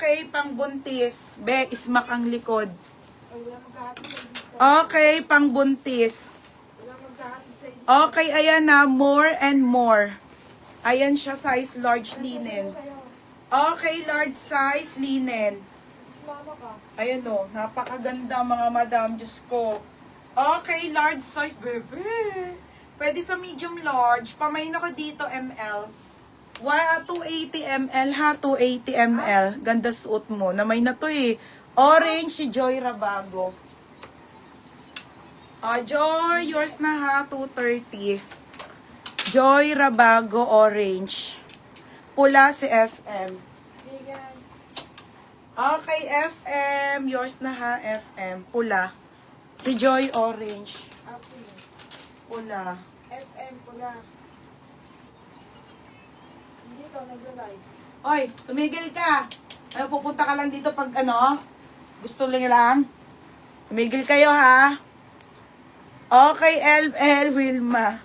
Okay, pang buntis. Be, ismak ang likod. Okay, pang buntis. Okay, ayan na, more and more. Ayan siya, size large linen. Okay, large size linen. Ayan o, napakaganda mga madam, Diyos ko. Okay, large size, bebe. Pwede sa medium large. Pamain ako dito, ML. 280 ml ha, 280 ml. Ganda suot mo. Namay na to eh. Orange si Joy Rabago. Joy, yours na ha, 230. Joy Rabago, orange. Pula si FM. Okay, FM. Yours na ha, FM. Pula. Si Joy, orange. Pula. FM pula. Dito, naglalay. Oy, tumigil ka. Ano, pupunta ka lang dito pag ano? Gusto lang. Tumigil kayo ha. Okay, LL, Wilma.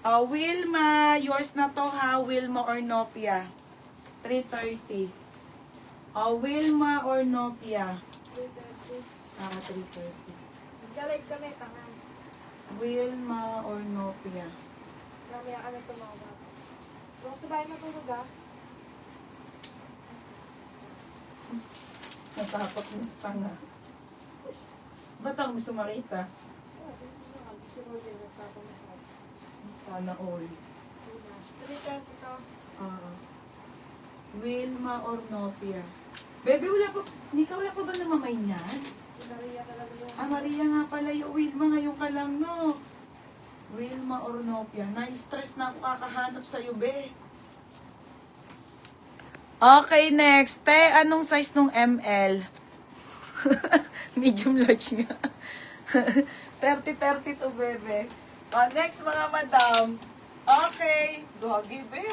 Wilma, yours na to ha. Wilma or Nopia. 330. Wilma or Nopia. 3:30. 330. Naglalay kami, tangan. Wilma or Nopia. Mamaya kami tumawag. Kung sabay matulog ah. Natakot ng stanga. Ba't ang gusto makita? Sana all. 3:30 to. Wilma or Nopia. Bebe, wala pa ba namamay niyan? Si Maria talaga yung... Maria nga pala yung Wilma, ngayon ka lang, no? Wilma or Nopia. Na-stress na ako kakahanap sa'yo, be. Okay, next. Te, anong size nung ML? Medium large nga. 30-30 to, bebe. Next, mga madam. Okay. Gagi, be.